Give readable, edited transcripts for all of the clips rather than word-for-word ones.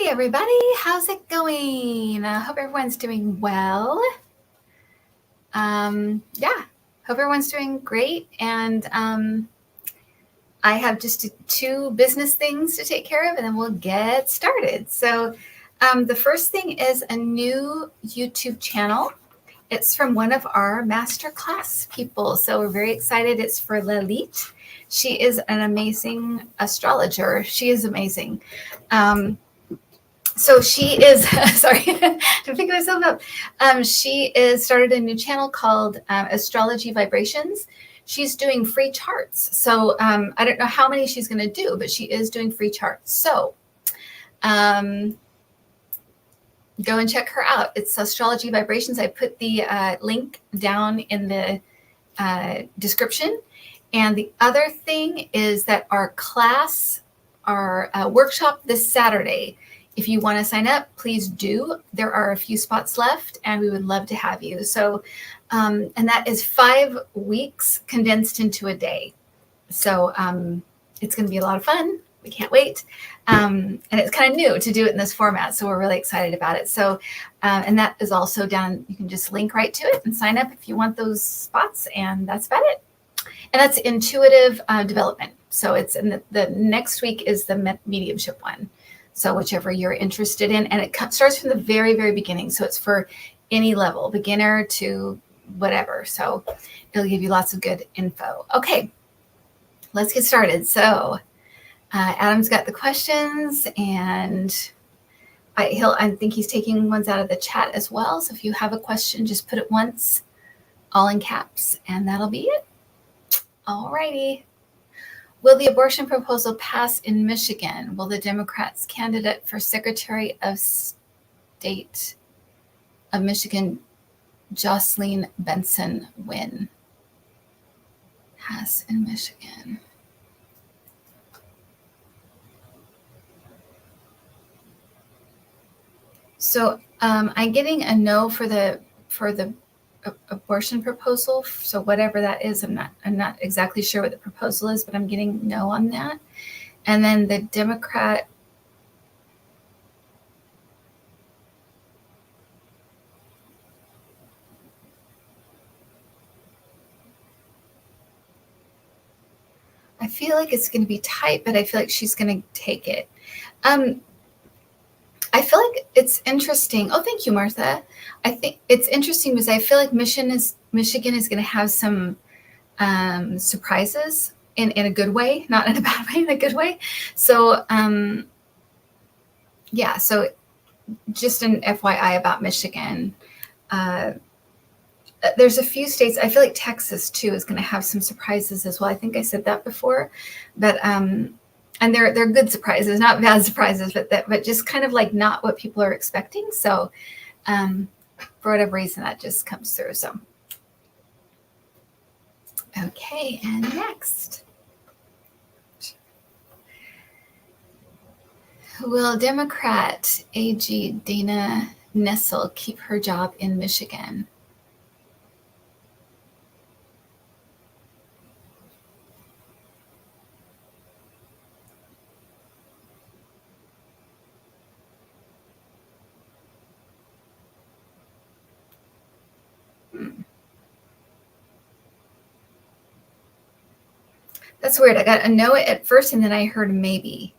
Hey everybody, how's it going? I hope everyone's doing well. Hope everyone's doing great. And I have just two business things to take care of, and then we'll get started. So the first thing is a new YouTube channel. It's from one of our masterclass people. So we're very excited. It's for Lalit. She is an amazing astrologer. She is amazing. So she is, sorry, to pick myself up. She is started a new channel called Astrology Vibrations. She's doing free charts. So I don't know how many she's going to do, but she is doing free charts. So go and check her out. It's Astrology Vibrations. I put the link down in the description. And the other thing is that our class, our workshop this Saturday, if you want to sign up, please do. There are a few spots left, and we would love to have you. So, and that is 5 weeks condensed into a day. So it's going to be a lot of fun. We can't wait. And it's kind of new to do it in this format, so we're really excited about it. So, and that is also down. You can just link right to it and sign up if you want those spots, and that's about it. And that's intuitive development. So it's in the next week is the mediumship one. So whichever you're interested in, and it starts from the very, very beginning. So it's for any level, beginner to whatever. So it'll give you lots of good info. Okay, let's get started. So Adam's got the questions, and I think he's taking ones out of the chat as well. So if you have a question, just put it once, all in caps, and that'll be it. All righty. Will the abortion proposal pass in Michigan? Will the Democrats' candidate for Secretary of State of Michigan, Jocelyn Benson, win? Pass in Michigan. So I'm getting a no for the abortion proposal. So whatever that is, I'm not exactly sure what the proposal is, but I'm getting no on that. And then the Democrat, I feel like it's going to be tight, but I feel like she's going to take it. I feel like it's interesting. Oh, thank you, Martha. I think it's interesting because I feel like Michigan is going to have some surprises in a good way, not in a bad way, in a good way. So, yeah, so just an FYI about Michigan. There's a few states, I feel like Texas too is going to have some surprises as well. I think I said that before, but and they're good surprises, not bad surprises, but just kind of like not what people are expecting. So for whatever reason, that just comes through. So okay, and next. Will Democrat AG Dana Nessel keep her job in Michigan? That's weird. I got a no at first, and then I heard maybe.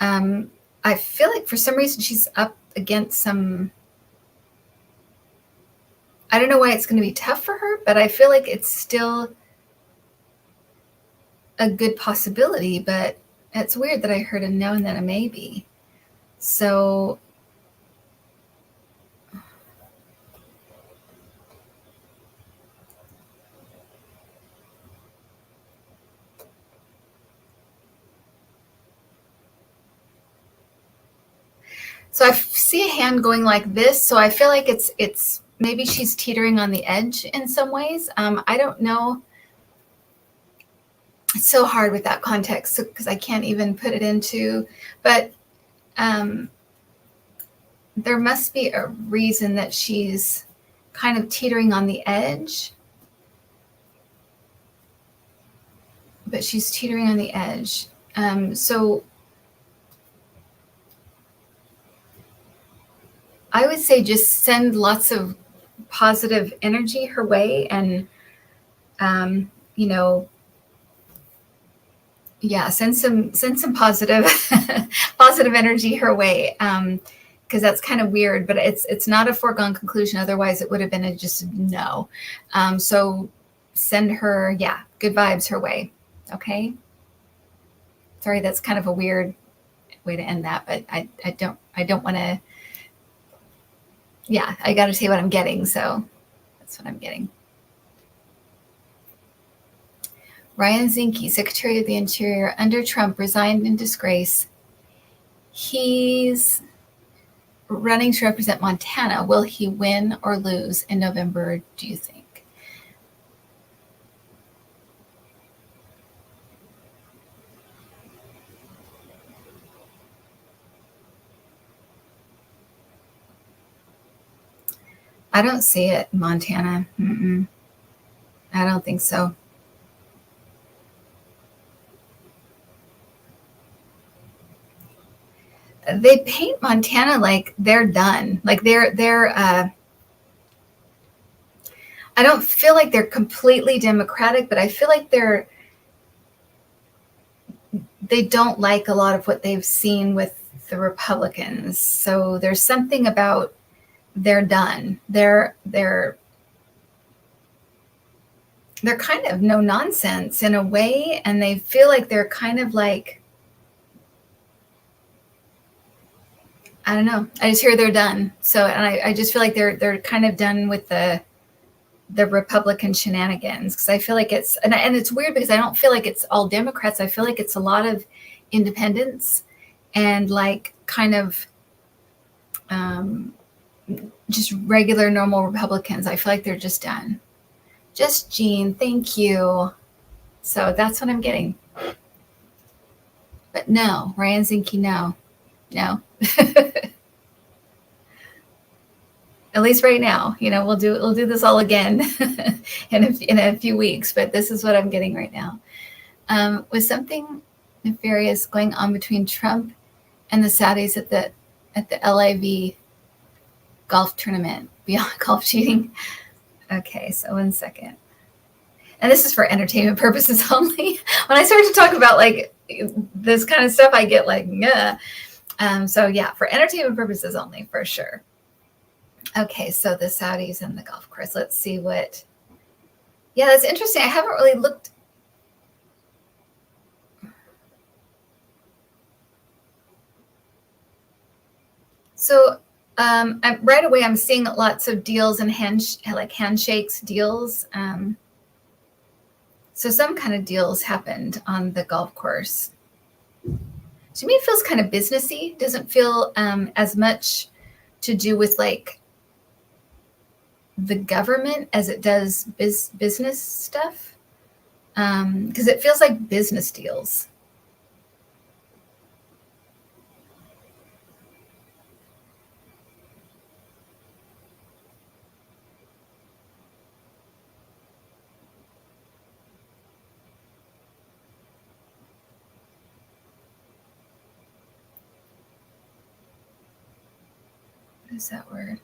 I feel like for some reason she's up against some. I don't know why it's going to be tough for her, but I feel like it's still a good possibility. But it's weird that I heard a no and then a maybe. So I see a hand going like this. So I feel like it's maybe she's teetering on the edge in some ways. I don't know. It's so hard with that context because I can't even put it into, but there must be a reason that she's kind of teetering on the edge. But she's teetering on the edge. So I would say just send lots of positive energy her way, and you know, yeah, send some positive positive energy her way, because that's kind of weird, but it's not a foregone conclusion. Otherwise, it would have been just a no. So send her, yeah, good vibes her way. Okay. Sorry, that's kind of a weird way to end that, but I don't want to. Yeah, I got to tell you what I'm getting. So that's what I'm getting. Ryan Zinke, Secretary of the Interior under Trump, resigned in disgrace. He's running to represent Montana. Will he win or lose in November, do you think? I don't see it in Montana. I don't think so. They paint Montana like they're done. Like they're I don't feel like they're completely Democratic, but I feel like they don't like a lot of what they've seen with the Republicans. So there's something about they're done. They're kind of no nonsense in a way, and they feel like they're kind of like, I don't know. I just hear they're done. So, and I just feel like they're kind of done with the Republican shenanigans, because I feel like and it's weird because I don't feel like it's all Democrats. I feel like it's a lot of independents and like kind of just regular normal Republicans. I feel like they're just done. Just Jean, thank you. So that's what I'm getting. But no, Ryan Zinke, no. At least right now, we'll do this all again in a few weeks. But this is what I'm getting right now. Was something nefarious going on between Trump and the Saudis at the LIV golf tournament beyond golf cheating? Okay, so 1 second. And this is for entertainment purposes only. When I start to talk about like this kind of stuff, I get like, yeah. So yeah, for entertainment purposes only, for sure. Okay, so the Saudis and the golf course. Let's see what. Yeah, that's interesting. I haven't really looked. So right away, I'm seeing lots of deals and handshakes deals. So some kind of deals happened on the golf course. To me, it feels kind of businessy. Doesn't feel as much to do with like the government as it does business stuff. Because it feels like business deals. What is that word?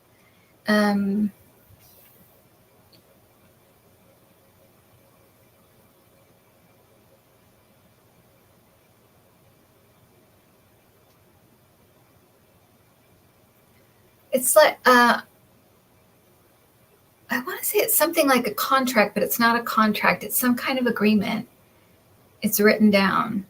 It's like I want to say it's something like a contract, but it's not a contract. It's some kind of agreement. It's written down.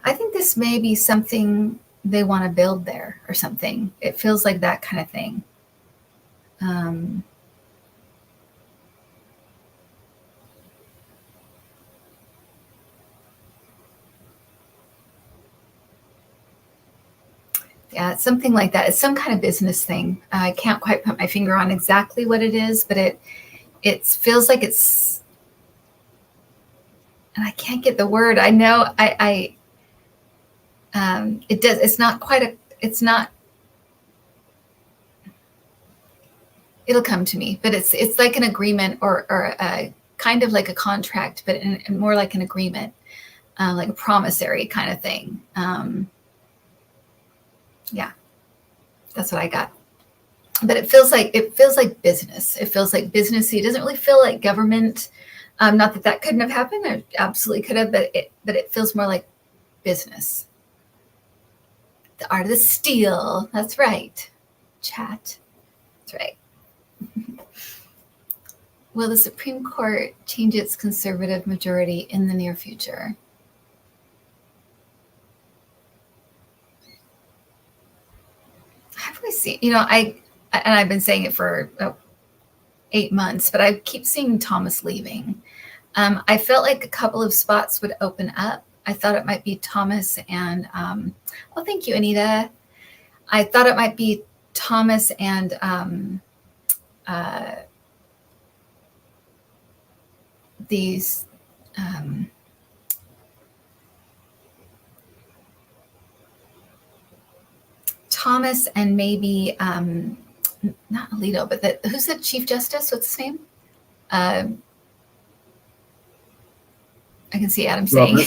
I think this may be something they want to build there or something. It feels like that kind of thing. Yeah, it's something like that. It's some kind of business thing. I can't quite put my finger on exactly what it is, but it feels like it's, and I can't get the word. I know it does. It's not quite a. It's not. It'll come to me, but it's like an agreement or a kind of like a contract, but more like an agreement, like a promissory kind of thing. Yeah, that's what I got. But it feels like business. It feels like businessy. It doesn't really feel like government. Not that that couldn't have happened. It absolutely could have, but it feels more like business. The art of the steal. That's right. Chat. That's right. Will the Supreme Court change its conservative majority in the near future? I've always seen, I've been saying it for 8 months, but I keep seeing Thomas leaving. I felt like a couple of spots would open up. I thought it might be Thomas and, thank you, Anita. I thought it might be Thomas and these Thomas and maybe not Alito, but who's the Chief Justice? What's his name? I can see Adam saying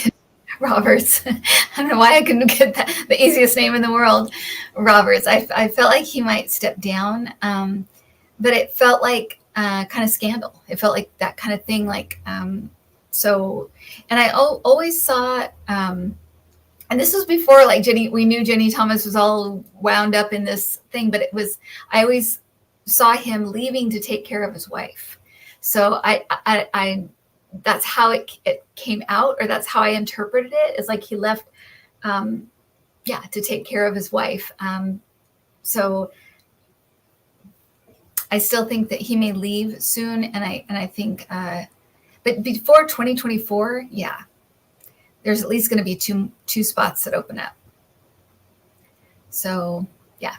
Roberts. I don't know why I couldn't get that, the easiest name in the world. Roberts. I felt like he might step down, but it felt like kind of scandal. It felt like that kind of thing. Like so, and I always saw. And this was before, like we knew Jenny Thomas was all wound up in this thing, but I always saw him leaving to take care of his wife. So I that's how it came out, or that's how I interpreted it. It's like he left, to take care of his wife. So I still think that he may leave soon, and I think, but before 2024, yeah. There's at least going to be two spots that open up. So, yeah,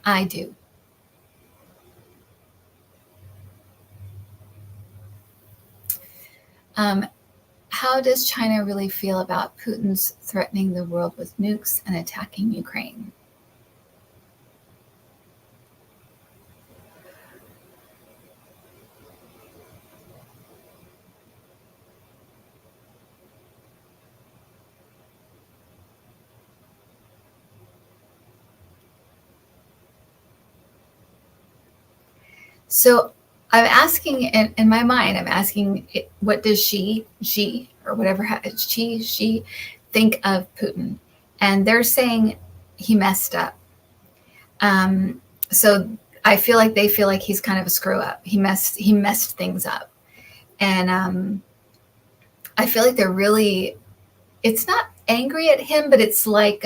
I do. How does China really feel about Putin's threatening the world with nukes and attacking Ukraine? So I'm asking in my mind, what does she or whatever she think of Putin? And they're saying he messed up. So I feel like they feel like he's kind of a screw up. He messed things up. And I feel like they're really, it's not angry at him, but it's like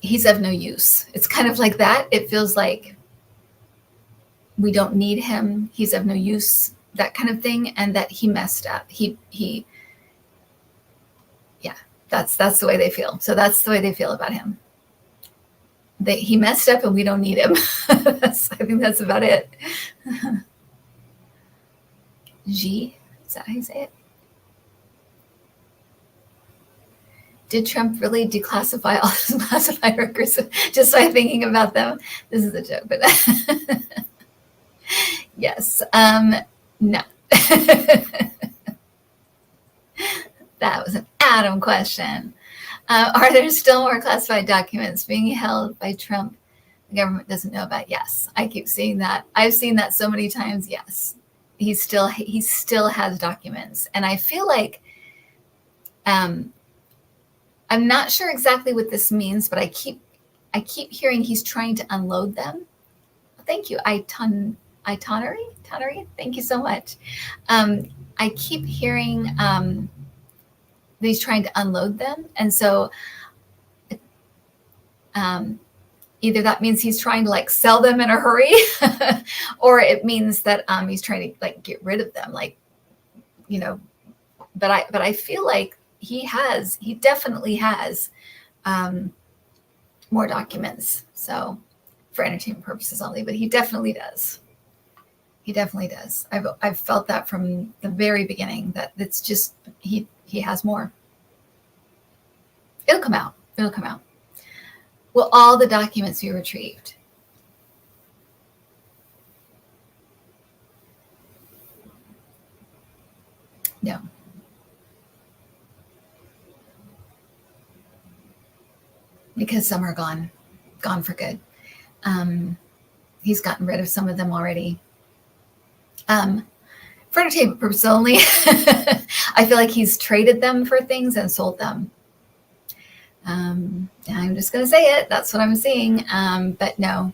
he's of no use. It's kind of like that. It feels like we don't need him. He's of no use, that kind of thing. And that he messed up. That's the way they feel. So that's the way they feel about him. He messed up and we don't need him. I think that's about it. G, is that how you say it? Did Trump really declassify all his classified records? Just by thinking about them. This is a joke, but yes. No. That was an Adam question. Are there still more classified documents being held by Trump the government doesn't know about? Yes. I keep seeing that. I've seen that so many times. Yes. He still has documents. And I feel like I'm not sure exactly what this means, but I keep hearing he's trying to unload them. Thank you, Tonnery. Thank you so much. I keep hearing that he's trying to unload them, and so either that means he's trying to like sell them in a hurry, or it means that he's trying to like get rid of them, like, you know. But I feel like he definitely has more documents. So for entertainment purposes only, but he definitely does. He definitely does. I've felt that from the very beginning, that it's just he has more. It'll come out. Will all the documents be retrieved? No. Because some are gone for good. He's gotten rid of some of them already. For entertainment purposes only. I feel like he's traded them for things and sold them. I'm just going to say it. That's what I'm seeing. But no,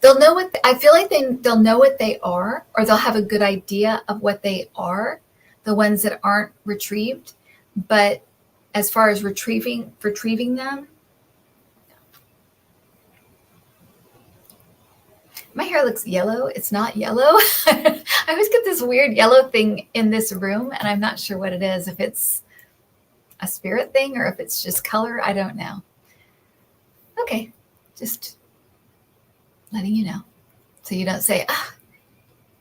they'll know what, I feel like they'll know what they are, or they'll have a good idea of what they are, the ones that aren't retrieved. But as far as retrieving them, my hair looks yellow. It's not yellow. I always get this weird yellow thing in this room, and I'm not sure what it is, if it's a spirit thing or if it's just color. I don't know. Okay, just letting you know, so you don't say,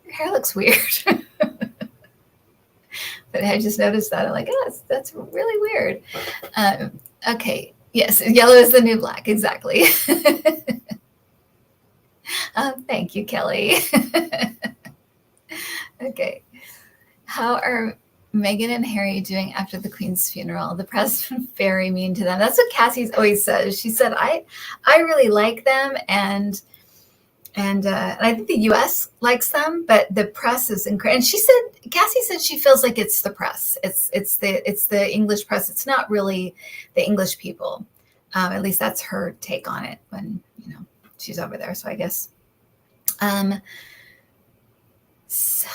your hair looks weird. But I just noticed that. I'm like, that's really weird. Okay, yes, yellow is the new black, exactly. Thank you, Kelly. Okay. How are Meghan and Harry doing after the Queen's funeral? The press was very mean to them. That's what Cassie's always says. She said, I really like them, and I think the U.S. likes them, but the press is incredible. And Cassie said she feels like it's the press. It's the English press. It's not really the English people. At least that's her take on it when, she's over there. So I guess. So,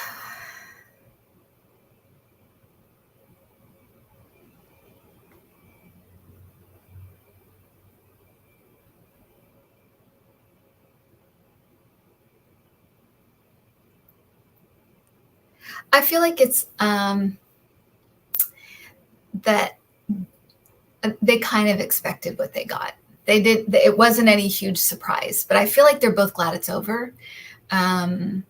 I feel like it's that they kind of expected what they got. They did. It wasn't any huge surprise, but I feel like they're both glad it's over. I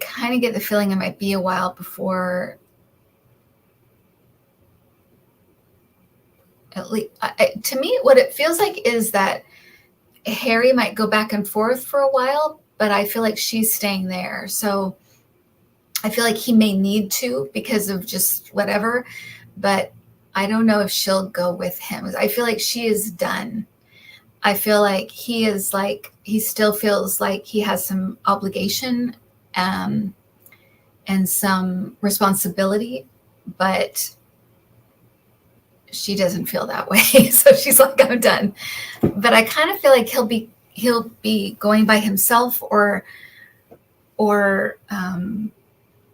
kind of get the feeling it might be a while before, at least to me, what it feels like is that Harry might go back and forth for a while, but I feel like she's staying there. So I feel like he may need to because of just whatever, but I don't know if she'll go with him. I feel like she is done. I feel like he still feels like he has some obligation and some responsibility, but she doesn't feel that way. So she's like, I'm done. But I kind of feel like he'll be going by himself, or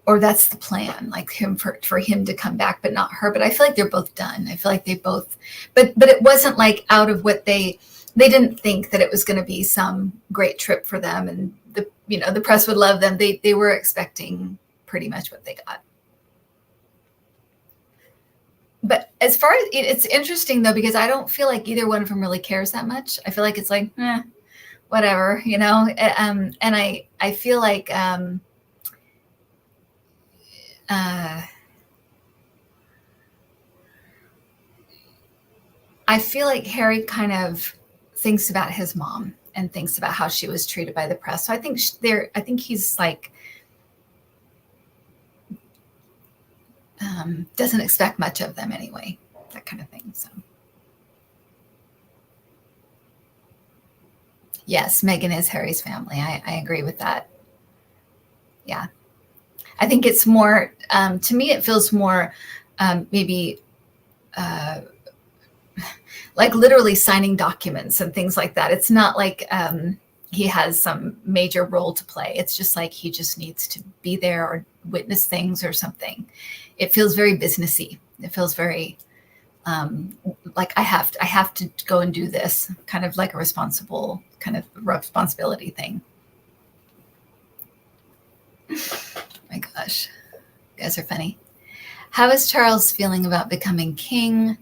that's the plan, like for him to come back, but not her. But I feel like they're both done. I feel like they both, but it wasn't like out of what they didn't think that it was going to be some great trip for them, and the press would love them. They were expecting pretty much what they got. But as far as it's interesting though, because I don't feel like either one of them really cares that much. I feel like it's like, whatever, and I feel like, I feel like Harry kind of thinks about his mom and thinks about how she was treated by the press. So I think he's like, doesn't expect much of them anyway, that kind of thing. So yes, Meghan is Harry's family. I agree with that. Yeah. I think it's more, to me, it feels more maybe like literally signing documents and things like that. It's not like he has some major role to play. It's just like he just needs to be there or witness things or something. It feels very businessy. It feels very like I have to go and do this, kind of like a responsibility thing. My gosh, you guys are funny. How is Charles feeling about becoming king?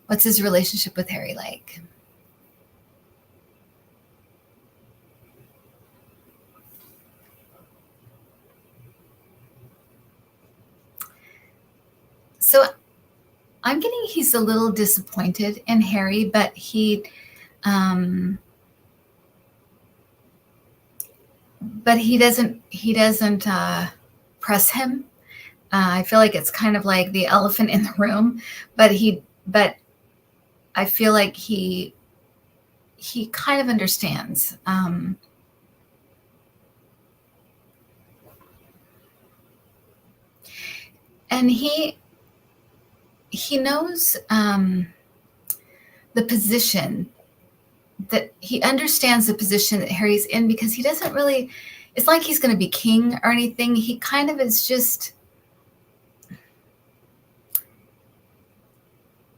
What's his relationship with Harry like? So I'm getting he's a little disappointed in Harry, but he But he doesn't press him. I feel like it's kind of like the elephant in the room, but I feel like he kind of understands. And he knows the position that he understands the position that Harry's in, because he doesn't really, it's like he's going to be king or anything. He kind of is just,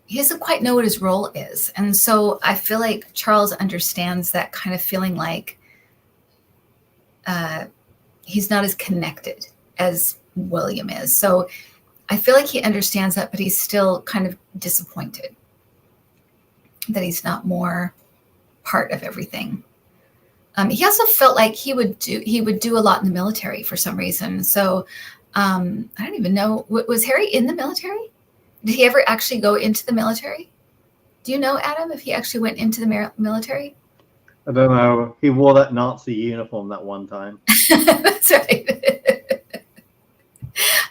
he doesn't quite know what his role is. And so I feel like Charles understands that kind of feeling, like he's not as connected as William is. So I feel like he understands that, but he's still kind of disappointed that he's not more part of everything. He also felt like he would do a lot in the military for some reason. So I don't even know, was Harry in the military? Did he ever actually go into the military? Do you know, Adam, if he actually went into the military? I don't know. He wore that Nazi uniform that one time. That's right.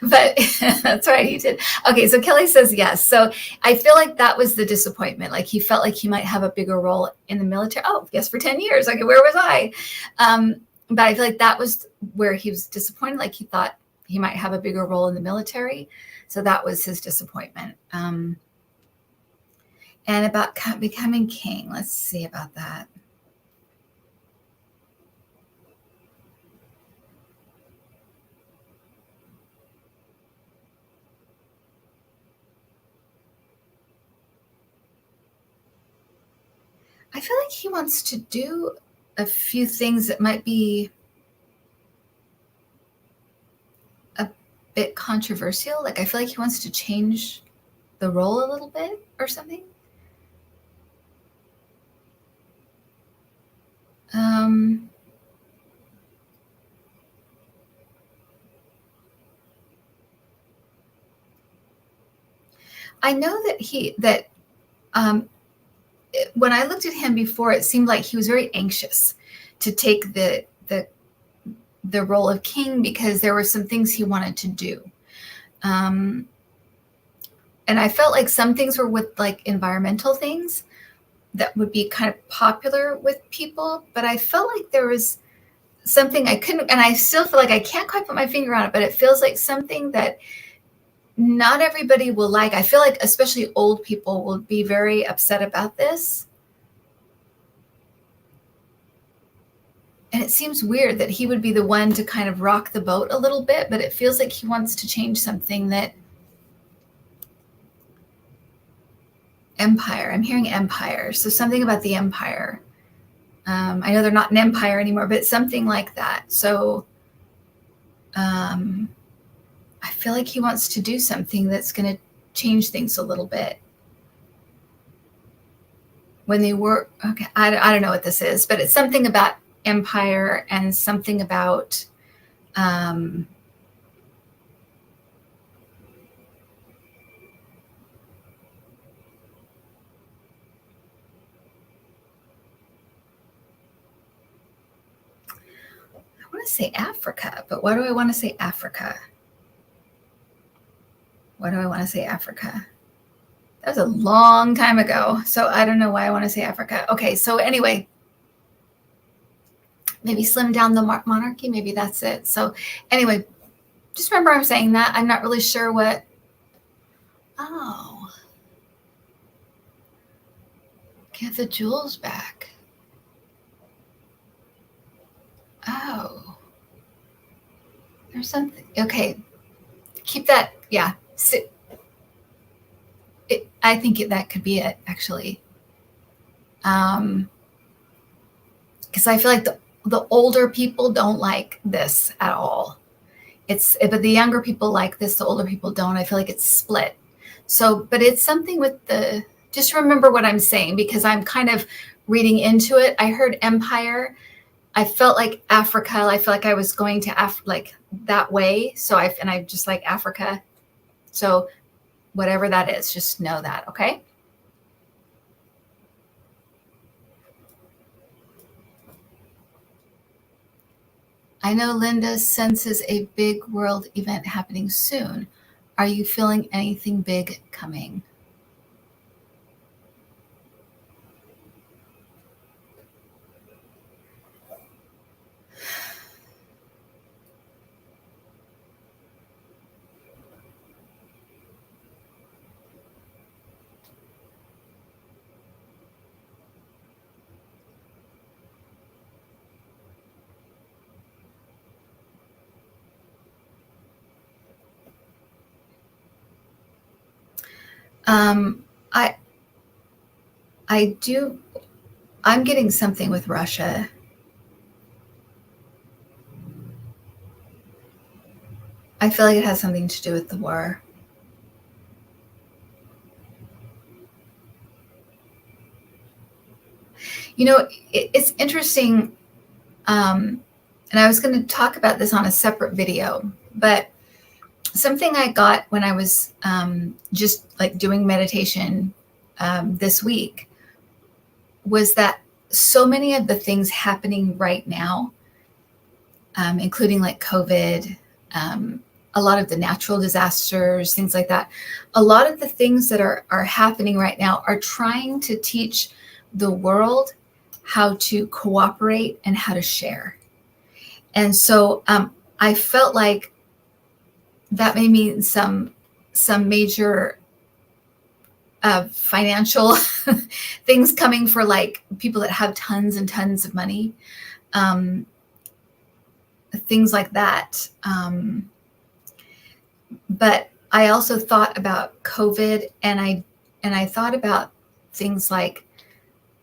But that's right, he did. Okay, so Kelly says yes. So I feel like that was the disappointment. Like he felt like he might have a bigger role in the military. Oh, yes, for 10 years. Like, where was I? But I feel like that was where he was disappointed. Like he thought he might have a bigger role in the military. So that was his disappointment. And about becoming king, let's see about that. I feel like he wants to do a few things that might be a bit controversial. Like I feel like he wants to change the role a little bit or something. I know that when I looked at him before, it seemed like he was very anxious to take the role of king, because there were some things he wanted to do. And I felt like some things were with like environmental things that would be kind of popular with people, but I felt like there was something I couldn't, and I still feel like I can't quite put my finger on it, but it feels like something that not everybody will like. I feel like especially old people will be very upset about this. And it seems weird that he would be the one to kind of rock the boat a little bit, but it feels like he wants to change something. That empire, I'm hearing empire. So something about the empire. I know they're not an empire anymore, but something like that. So I feel like he wants to do something that's going to change things a little bit. When they were, okay, I don't know what this is, but it's something about empire and something about I want to say Africa, but why do I want to say Africa? Why do I want to say Africa? That was a long time ago, so I don't know why I want to say Africa. Okay, so anyway, maybe slim down the monarchy. Maybe that's it. So anyway, just remember I'm saying that. I'm not really sure what. Oh, get the jewels back. Oh, there's something. Okay, keep that. Yeah. I think that could be it, actually. Because I feel like the older people don't like this at all. But the younger people like this, the older people don't. I feel like it's split. So, but it's something with just remember what I'm saying, because I'm kind of reading into it. I heard empire. I felt like Africa. I feel like I was going to like that way. So I just like Africa. So whatever that is, just know that, okay? I know Linda senses a big world event happening soon. Are you feeling anything big coming? Um, I I do. I'm getting something with Russia. I feel like it has something to do with the war. You know, it's interesting. And I was going to talk about this on a separate video, but something I got when I was just like doing meditation this week was that so many of the things happening right now, including like COVID, a lot of the natural disasters, things like that, a lot of the things that are happening right now are trying to teach the world how to cooperate and how to share. And so I felt like that may mean some major financial things coming for like people that have tons and tons of money, things like that. But I also thought about COVID, and I thought about things like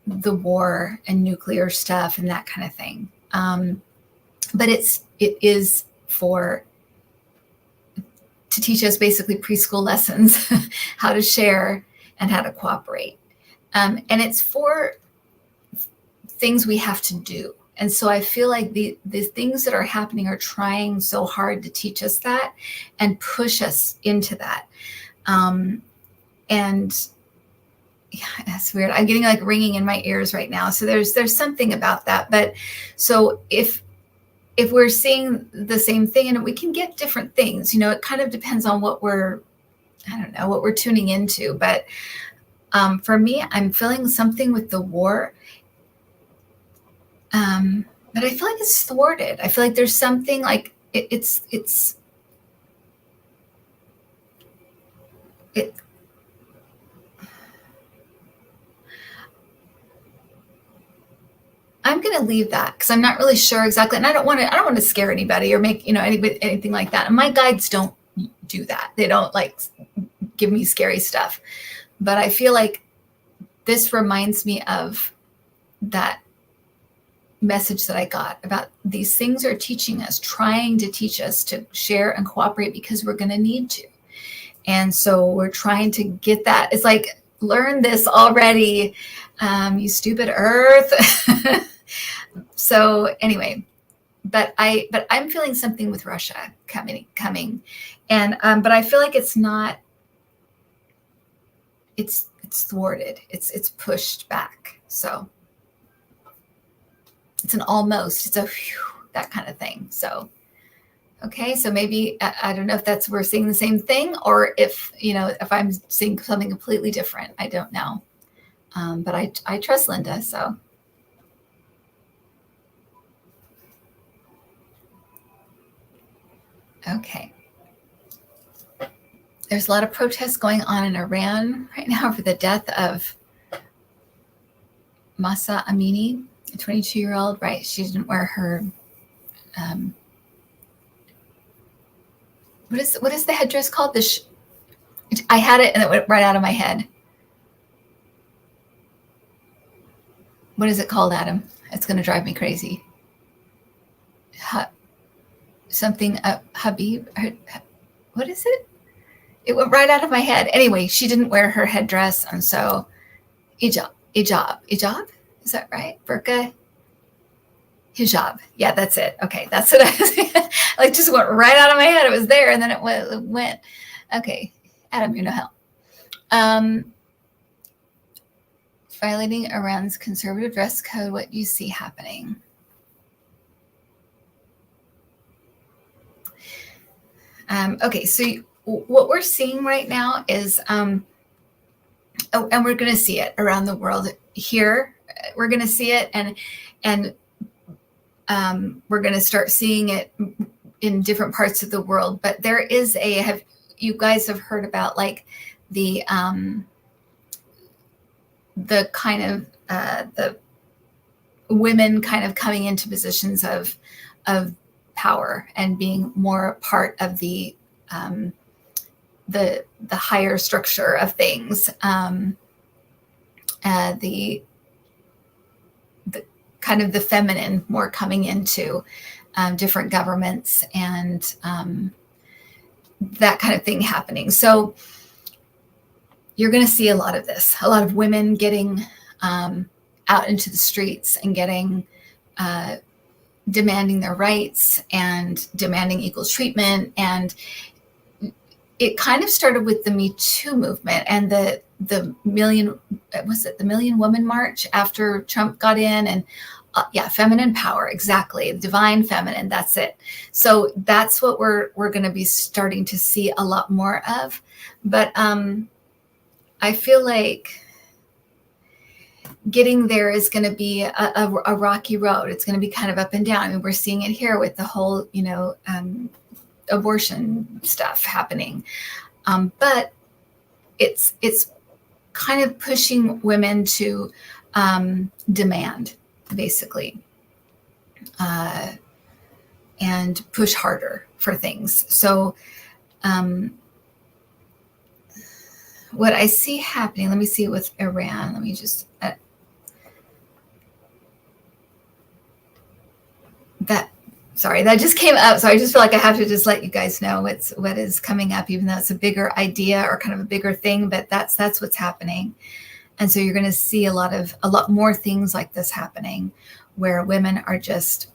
the war and nuclear stuff and that kind of thing. But it is to teach us basically preschool lessons, how to share and how to cooperate. And it's for things we have to do. And so I feel like the things that are happening are trying so hard to teach us that and push us into that. And yeah, that's weird. I'm getting like ringing in my ears right now. So there's something about that. But so if we're seeing the same thing, and we can get different things, you know, it kind of depends on what we're tuning into. But for me, I'm feeling something with the war. But I feel like it's thwarted. I feel like there's something like it's I'm going to leave that because I'm not really sure exactly. And I don't want to scare anybody or make, anything like that. And my guides don't do that. They don't like give me scary stuff. But I feel like this reminds me of that message that I got about these things are teaching us, trying to teach us to share and cooperate because we're going to need to. And so we're trying to get that. It's like, learn this already, you stupid earth. So anyway, but I'm feeling something with Russia coming. And, but I feel like it's not, it's thwarted. It's pushed back. So it's an almost, it's a whew, that kind of thing. So, okay. So maybe, I don't know if we're seeing the same thing or if I'm seeing something completely different. I don't know. But I trust Linda. So. Okay. There's a lot of protests going on in Iran right now for the death of Mahsa Amini, a 22-year-old. Right. She didn't wear her, what is the headdress called? I had it and it went right out of my head. What is it called, Adam? It's going to drive me crazy. Something, Habib. What is it? It went right out of my head. Anyway, she didn't wear her headdress, and so hijab. Is that right? Burqa, hijab. Yeah, that's it. Okay, that's what I was. Like, just went right out of my head. It was there, and then it went. Okay, Adam, you're no help. Violating Iran's conservative dress code. What you see happening? Okay, so what we're seeing right now is, and we're going to see it around the world. Here, we're going to see it, and we're going to start seeing it in different parts of the world. But there is you guys have heard about like the kind of the women kind of coming into positions of power and being more part of the higher structure of things, the kind of the feminine more coming into different governments and that kind of thing happening. So you're going to see a lot of this, a lot of women getting out into the streets and getting demanding their rights and demanding equal treatment. And it kind of started with the Me Too movement and the Million Woman March after Trump got in, and feminine power, exactly, divine feminine, that's it. So that's what we're going to be starting to see a lot more of. But I feel like getting there is going to be a rocky road. It's going to be kind of up and down. I mean, we're seeing it here with the whole, abortion stuff happening. But it's kind of pushing women to demand, basically, and push harder for things. So what I see happening, let me see with Iran. Let me just, that just came up. So I just feel like I have to just let you guys know what is coming up, even though it's a bigger idea or kind of a bigger thing, but that's what's happening. And so you're going to see a lot more things like this happening where women are just,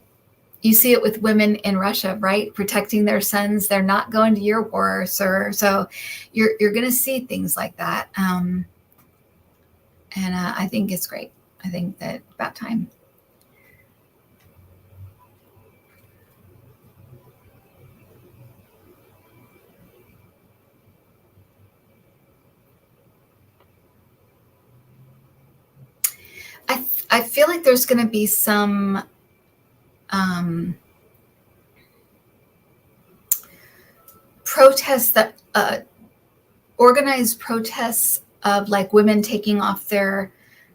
you see it with women in Russia, right? Protecting their sons. They're not going to your war, sir. So you're going to see things like that. And I think it's great. I think that about time. I feel like there's going to be some protests, that organized protests of like women taking off their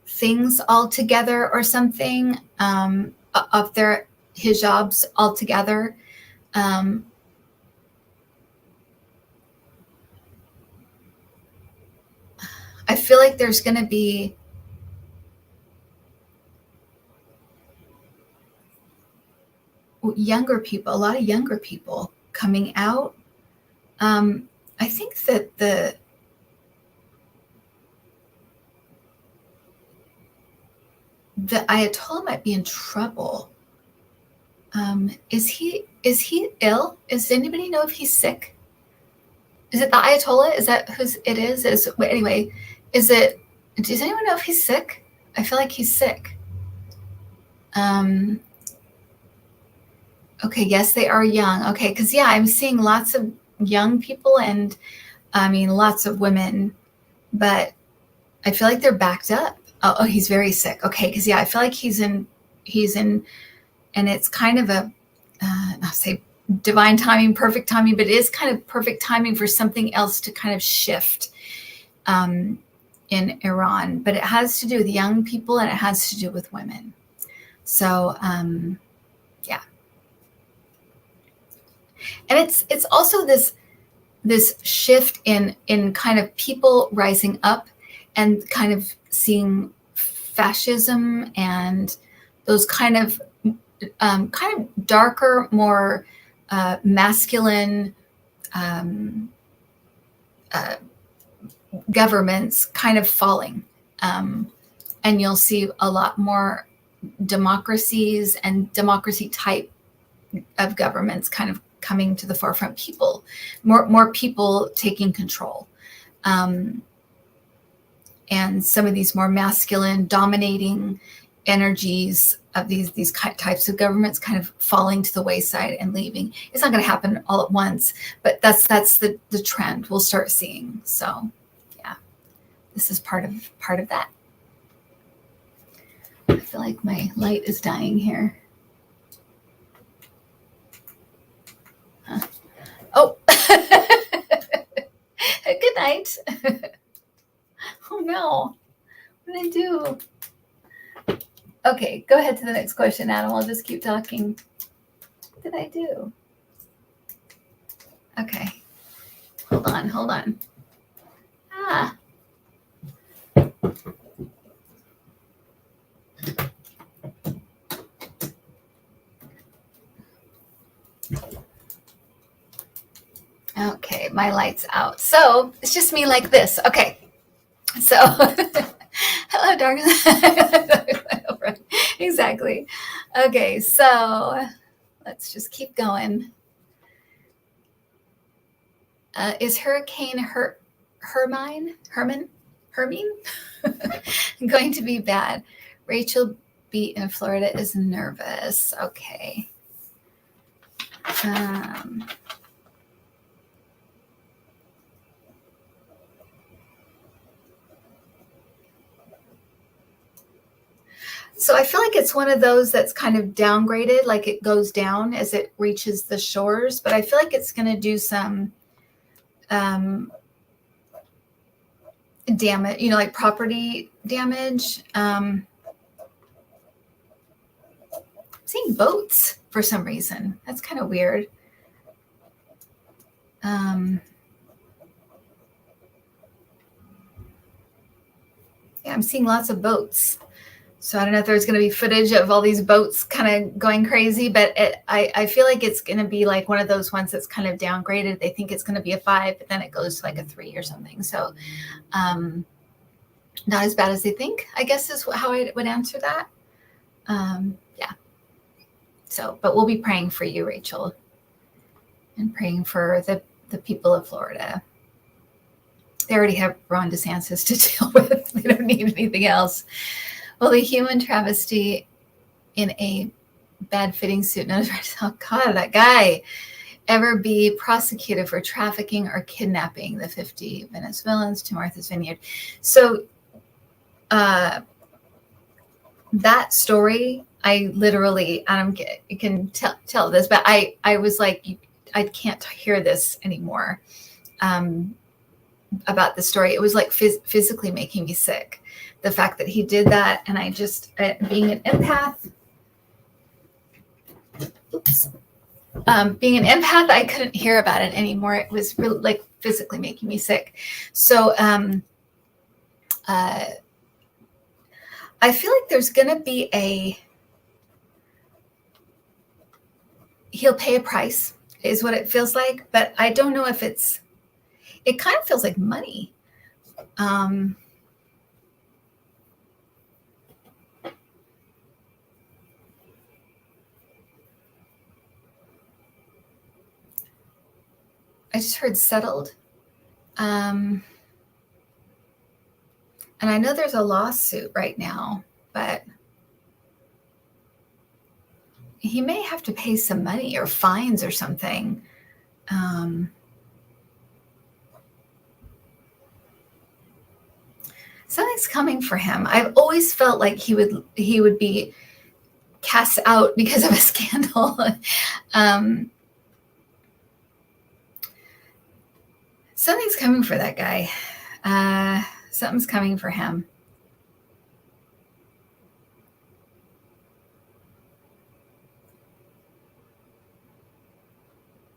things altogether or something, of their hijabs altogether. I feel like there's going to be a lot of younger people coming out. I think that the Ayatollah might be in trouble. Is he ill? Does anybody know if he's sick? Is it the Ayatollah? Is that who it is? Anyway, does anyone know if he's sick? I feel like he's sick. Okay, yes, they are young. Okay, because I'm seeing lots of young people and lots of women, but I feel like they're backed up. Oh, he's very sick. Okay, because I feel like he's in, and it's kind of I'll say divine timing, perfect timing, but it is kind of perfect timing for something else to kind of shift in Iran. But it has to do with young people and it has to do with women. So and it's also this shift in kind of people rising up and kind of seeing fascism and those kind of darker, more masculine governments kind of falling, and you'll see a lot more democracies and democracy type of governments kind of coming to the forefront. More people taking control, and some of these more masculine dominating energies these types of governments kind of falling to the wayside and leaving. It's not going to happen all at once, but that's the trend we'll start seeing. So yeah, this is part of that. I feel like my light is dying here. Huh. Oh, good night. Oh no, what did I do? Okay, go ahead to the next question, Adam. I'll just keep talking. What did I do? Okay, hold on. Ah. Okay, my light's out. So it's just me like this. Okay, so hello, darkness. Exactly. Okay, so let's just keep going. Is Hurricane Hermine going to be bad? Rachel B in Florida is nervous. Okay. So I feel like it's one of those that's kind of downgraded, like it goes down as it reaches the shores, but I feel like it's going to do some damage, like property damage. I'm seeing boats for some reason. That's kind of weird. Yeah, I'm seeing lots of boats. So I don't know if there's going to be footage of all these boats kind of going crazy, but I feel like it's going to be like one of those ones that's kind of downgraded. They think it's going to be a 5, but then it goes to like a 3 or something. So not as bad as they think, I guess is how I would answer that. Yeah. So, but we'll be praying for you, Rachel, and praying for the people of Florida. They already have Ron DeSantis to deal with. They don't need anything else. Will the human travesty in a bad fitting suit, oh God, that guy, ever be prosecuted for trafficking or kidnapping the 50 Venezuelans to Martha's Vineyard? So that story, I literally, Adam, you can tell this, but I was like, I can't hear this anymore about the story. It was like physically making me sick. The fact that he did that, and I just, being an empath, being an empath, I couldn't hear about it anymore. It was really like physically making me sick. So I feel like there's going to be he'll pay a price, is what it feels like, but I don't know if it kind of feels like money. I just heard settled. And I know there's a lawsuit right now, but he may have to pay some money or fines or something. Something's coming for him. I've always felt like he would be cast out because of a scandal. Something's coming for that guy. Something's coming for him.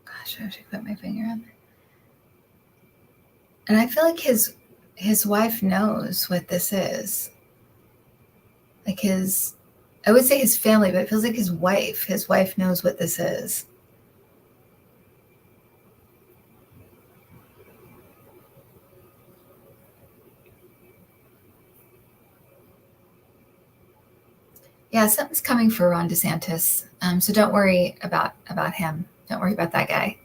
Gosh, I should put my finger on there. And I feel like his wife knows what this is. Like I would say his family, but it feels like his wife knows what this is. Yeah, something's coming for Ron DeSantis. So don't worry about him. Don't worry about that guy.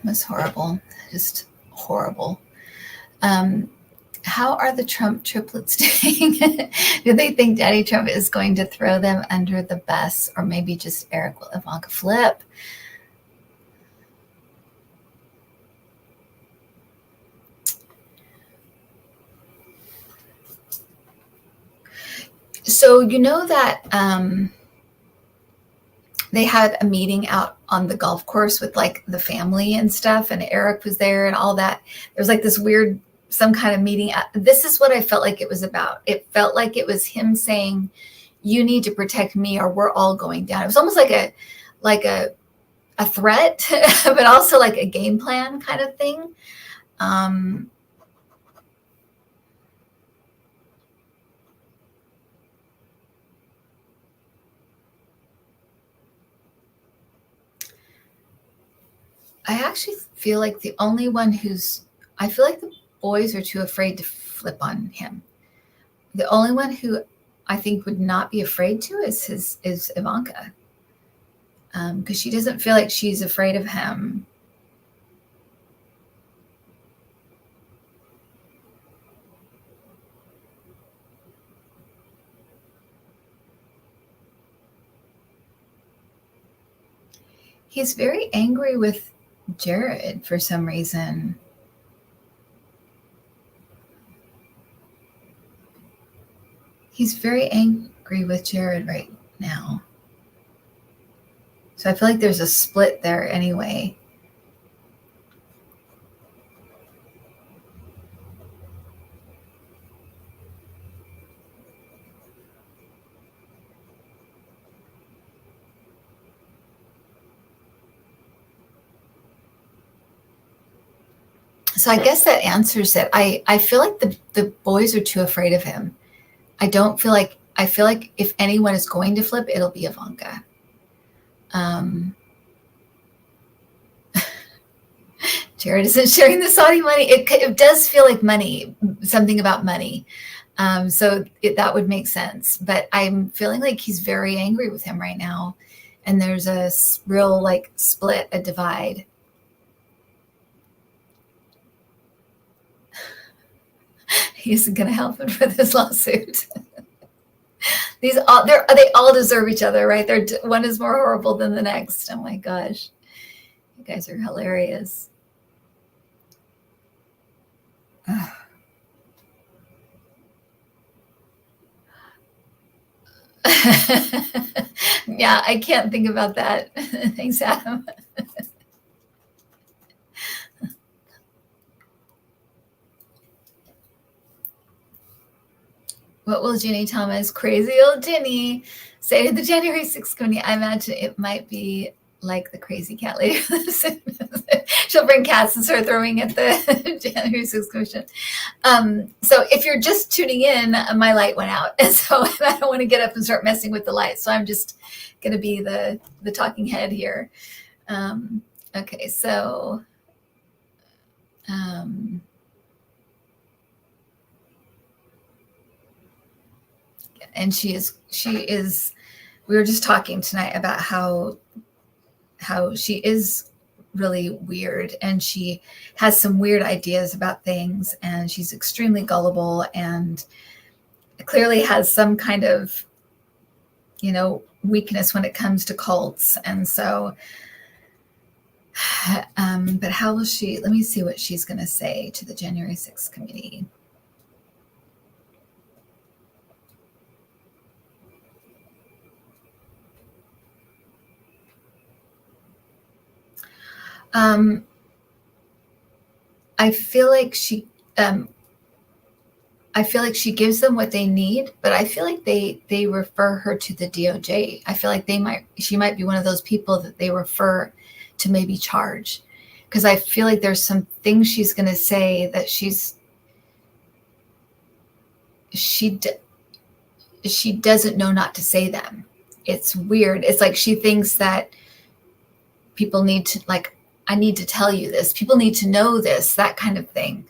was horrible, just horrible. How are the Trump triplets doing? Do they think Daddy Trump is going to throw them under the bus, or maybe just Eric will Ivanka flip? So you know that they had a meeting out on the golf course with like the family and stuff, and Eric was there and all that. There was like this weird, some kind of meeting. This is what I felt like it was about. It felt like it was him saying, you need to protect me or we're all going down. It was almost like a threat, but also like a game plan kind of thing. I actually feel like the only one I feel like the boys are too afraid to flip on him. The only one who I think would not be afraid to is Ivanka. Because she doesn't feel like she's afraid of him. He's very angry with Jared for some reason. He's very angry with Jared right now. So I feel like there's a split there anyway. So I guess that answers it. I feel like the boys are too afraid of him. I feel like if anyone is going to flip, it'll be Ivanka. Jared isn't sharing the Saudi money. It does feel like money, something about money. So that would make sense. But I'm feeling like he's very angry with him right now. And there's a real like split, a divide. He isn't going to help him for this lawsuit. They all deserve each other, right? One is more horrible than the next. Oh my gosh. You guys are hilarious. Yeah, I can't think about that. Thanks, Adam. What will Ginny Thomas, crazy old Ginny, say to the January 6th committee? I imagine it might be like the crazy cat lady. She'll bring cats and start throwing at the January 6th commission. So if you're just tuning in, my light went out. And so I don't want to get up and start messing with the light. So I'm just going to be the talking head here. Okay, so... and she is we were just talking tonight about how she is really weird, and she has some weird ideas about things, and she's extremely gullible and clearly has some kind of weakness when it comes to cults. And so but how will she, let me see what she's going to say to the January 6th committee. I feel like she gives them what they need, but I feel like they refer her to the DOJ. I feel like she might be one of those people that they refer to maybe charge, because I feel like there's some things she's going to say that she doesn't know not to say them. It's weird. It's like she thinks that people need to, like, I need to tell you this. People need to know this, that kind of thing.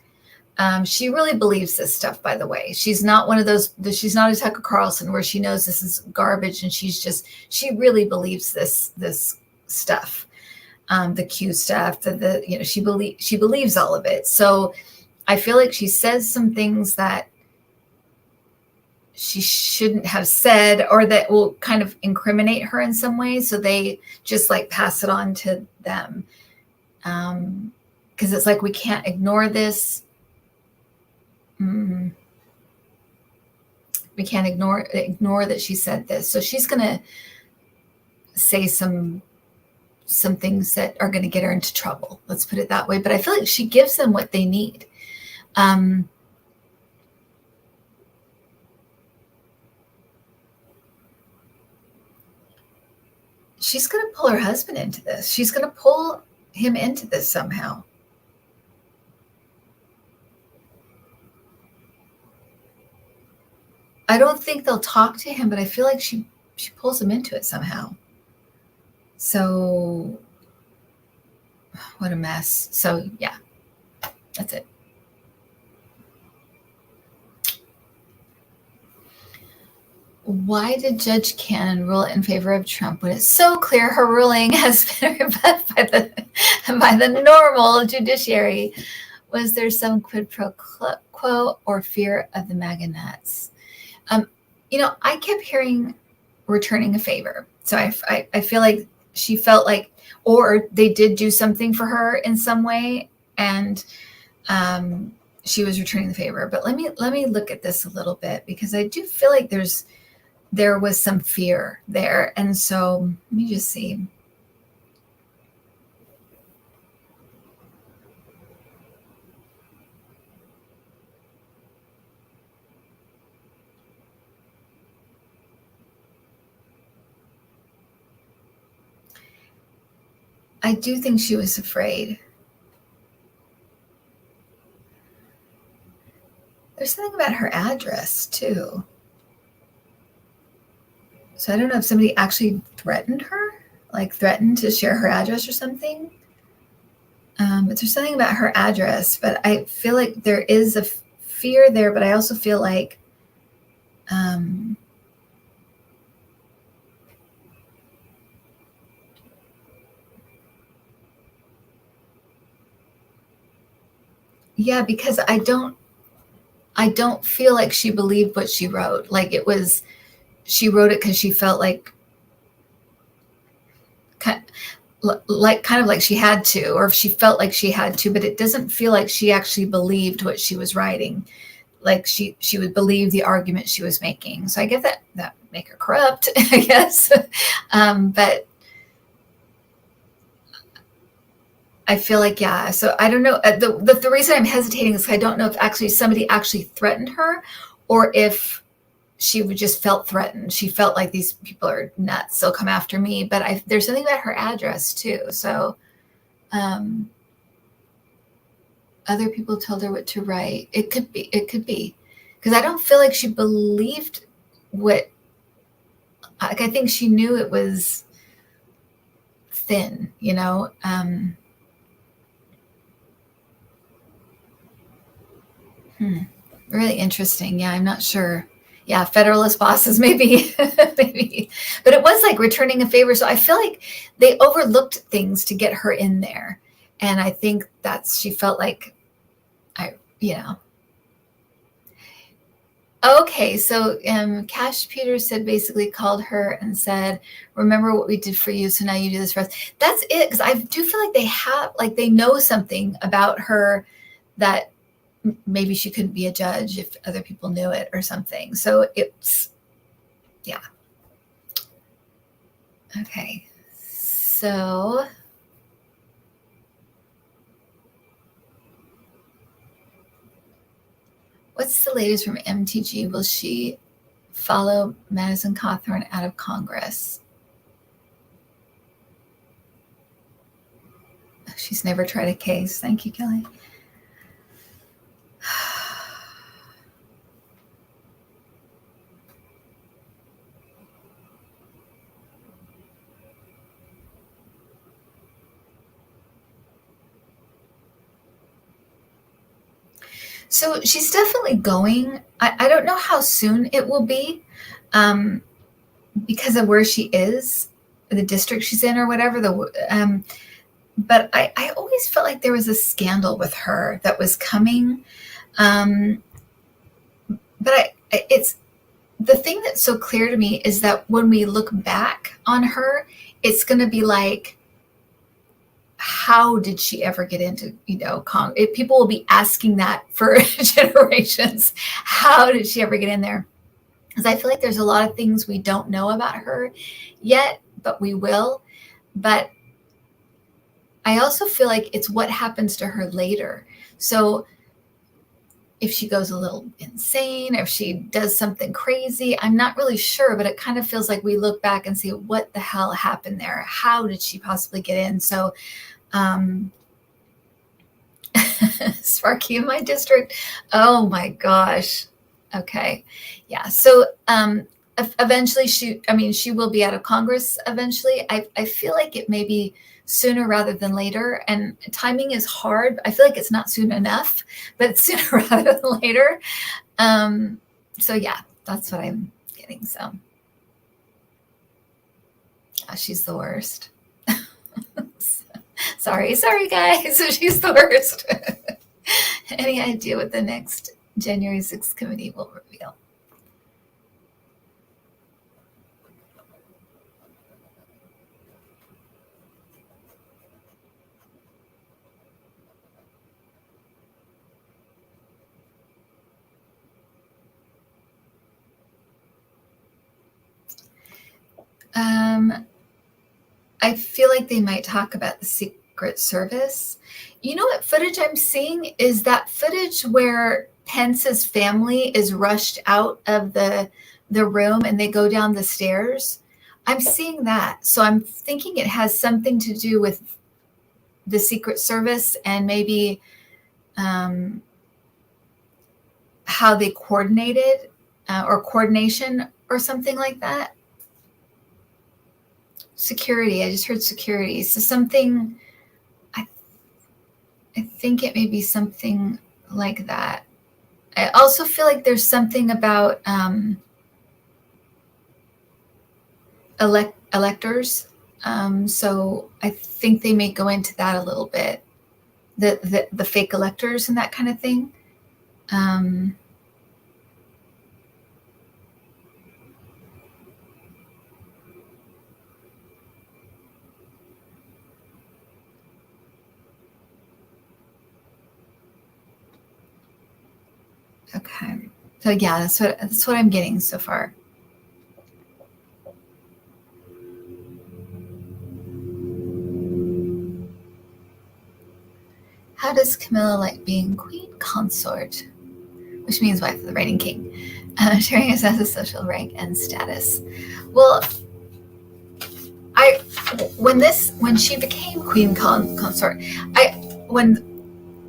She really believes this stuff, by the way. She's not one of those, she's not a Tucker Carlson where she knows this is garbage and she really believes this stuff. the Q stuff, she believes all of it. So I feel like she says some things that she shouldn't have said, or that will kind of incriminate her in some way. So they just like pass it on to them. Because it's like, we can't ignore this. We can't ignore that she said this. So she's going to say some things that are going to get her into trouble. Let's put it that way. But I feel like she gives them what they need. She's going to pull her husband into this. She's going to pull him into this somehow. I don't think they'll talk to him, but I feel like she pulls him into it somehow. So what a mess. So yeah, that's it. Why did Judge Cannon rule in favor of Trump when it's so clear her ruling has been rebuffed by the normal judiciary? Was there some quid pro quo or fear of the MAGA nuts? I kept hearing returning a favor. So I feel like she felt like, or they did do something for her in some way, and she was returning the favor. But let me look at this a little bit, because I do feel like there was some fear there. And so let me just see. I do think she was afraid. There's something about her address too. So I don't know if somebody actually threatened her, like threatened to share her address or something. But there's something about her address, but I feel like there is a fear there, but I also feel like yeah, because I don't feel like she believed what she wrote. Like she wrote it because she felt like kind of like she had to, or if she felt like she had to, but it doesn't feel like she actually believed what she was writing. Like she would believe the argument she was making. So I get that make her corrupt, I guess. But I feel like, yeah. So I don't know. The reason I'm hesitating is I don't know if actually somebody actually threatened her, or if she would just felt threatened. She felt like these people are nuts. They'll come after me. But there's something about her address too. So other people told her what to write. It could be. Because I don't feel like she believed what, like, I think she knew it was thin, Really interesting. Yeah, I'm not sure. Yeah, Federalist bosses, maybe. Maybe. But it was like returning a favor. So I feel like they overlooked things to get her in there. And I think she felt like, Okay, so Cash Peters basically called her and said, remember what we did for you, so now you do this for us. That's it, because I do feel like they know something about her that maybe she couldn't be a judge if other people knew it or something. So it's, yeah. Okay, so what's the latest from MTG? Will she follow Madison Cawthorn out of Congress? She's never tried a case. Thank you, Kelly. So she's definitely going. I don't know how soon it will be, because of where she is, the district she's in or whatever. but I always felt like there was a scandal with her that was coming. Um, but it's the thing that's so clear to me is that when we look back on her, it's going to be like, how did she ever get into, people will be asking that for generations. How did she ever get in there? Because I feel like there's a lot of things we don't know about her yet, but we will. But I also feel like it's what happens to her later. So if she goes a little insane, or if she does something crazy, I'm not really sure, but it kind of feels like we look back and see what the hell happened there. How did she possibly get in? So, Sparky in my district. Oh my gosh. Okay. Yeah. So, eventually she will be out of Congress eventually. I feel like it may be sooner rather than later, and timing is hard. I feel like it's not soon enough, but it's sooner rather than later. So yeah, that's what I'm getting. So yeah, she's the worst. sorry guys. She's the worst. Any idea what the next January 6th committee will reveal? I feel like they might talk about the Secret Service. You know what footage I'm seeing is that footage where Pence's family is rushed out of the room and they go down the stairs. I'm seeing that. So I'm thinking it has something to do with the Secret Service and maybe how they coordinated or coordination or something like that. Security. I just heard security. So something, I think it may be something like that. I also feel like there's something about electors. So I think they may go into that a little bit. The fake electors and that kind of thing. Okay. So yeah, that's what I'm getting so far. How does Camilla like being queen consort, which means wife of the reigning king, sharing us as a social rank and status? Well, when she became queen consort, when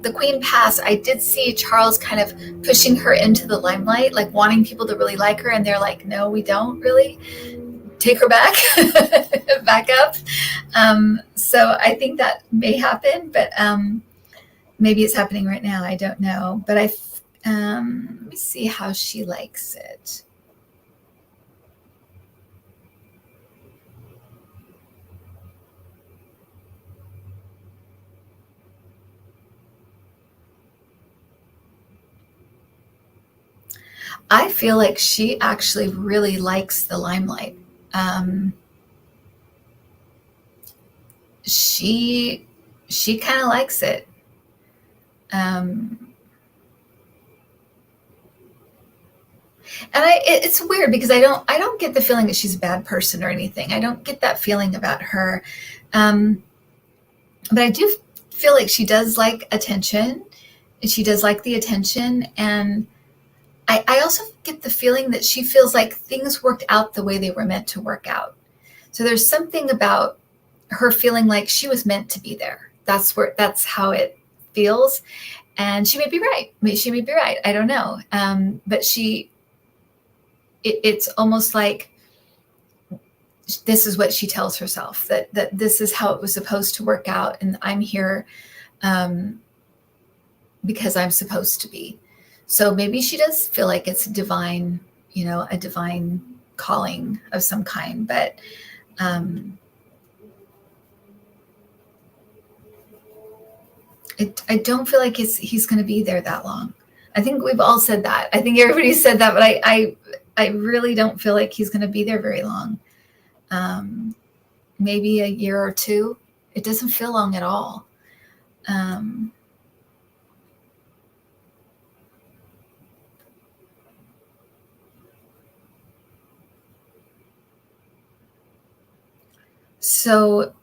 the queen passed, I did see Charles kind of pushing her into the limelight, like wanting people to really like her, and they're like, no, we don't really. Take her back, back up. So I think that may happen, but maybe it's happening right now. I don't know. But let me see how she likes it. I feel like she actually really likes the limelight. She kind of likes it. And it's weird because I don't get the feeling that she's a bad person or anything. I don't get that feeling about her. But I do feel like she does like attention. She does like the attention. And I also get the feeling that she feels like things worked out the way they were meant to work out. So there's something about her feeling like she was meant to be there. That's how it feels. And she may be right. She may be right. I don't know. But it's almost like this is what she tells herself, that this is how it was supposed to work out. And I'm here because I'm supposed to be. So maybe she does feel like it's divine, a divine calling of some kind. But I don't feel like he's going to be there that long. I think we've all said that. I think everybody said that, but I really don't feel like he's going to be there very long. Maybe a year or two. It doesn't feel long at all. So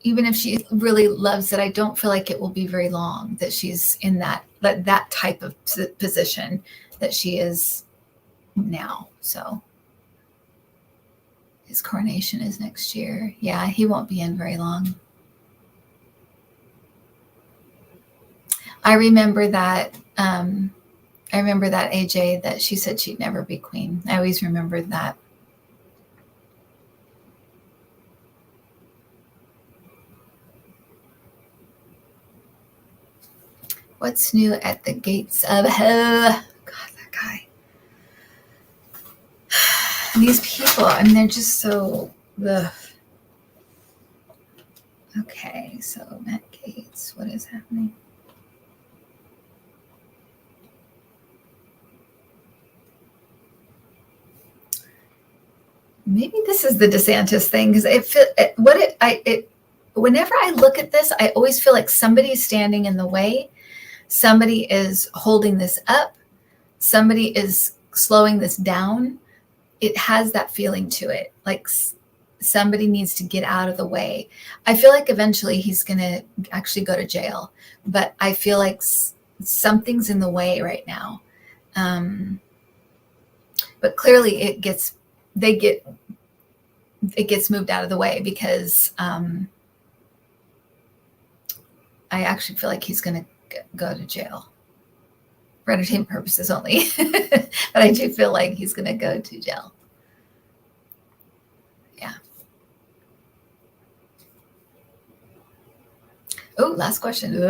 even if she really loves it, I don't feel like it will be very long that she's in that type of position that she is now. So his coronation is next year. Yeah, he won't be in very long. I remember that AJ, that she said she'd never be queen. I always remembered that. What's new at the gates of hell? God, that guy. These people, I mean, they're just so, ugh. Okay, so Matt Gates, what is happening? Maybe this is the DeSantis thing, because whenever I look at this, I always feel like somebody's standing in the way. Somebody is holding this up. Somebody is slowing this down. It has that feeling to it, like somebody needs to get out of the way. I feel like eventually he's going to actually go to jail, but I feel like something's in the way right now. But clearly it gets moved out of the way, because I actually feel like he's going to go to jail for entertainment purposes only. But I do feel like he's going to go to jail. Yeah. Oh, last question.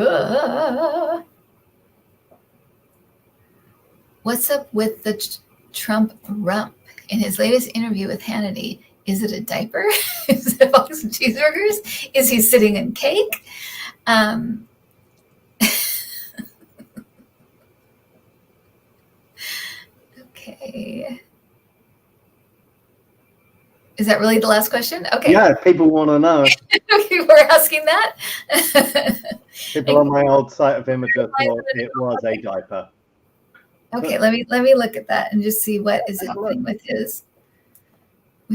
What's up with the Trump rump in his latest interview with Hannity? Is it a diaper? Is it a box of cheeseburgers? Is he sitting in cake? Okay. Is that really the last question? Okay. Yeah, people want to know. Okay, we're asking that. People on my old site of images thought it was a diaper. Okay, let me look at that and just see what is happening with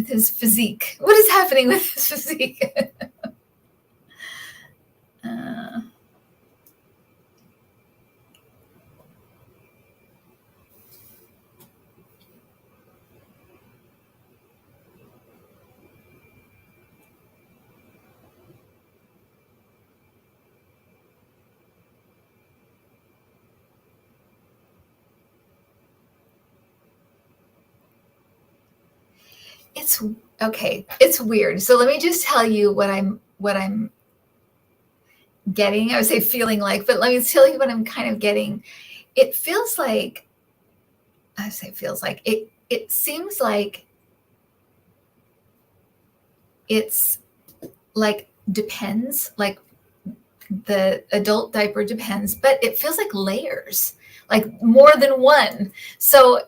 his physique. What is happening with his physique? It's okay. It's weird. So let me just tell you what I'm getting. I would say feeling like, but let me tell you what I'm kind of getting. It feels like, it seems like it's like depends, like the adult diaper depends, but it feels like layers, like more than one. So,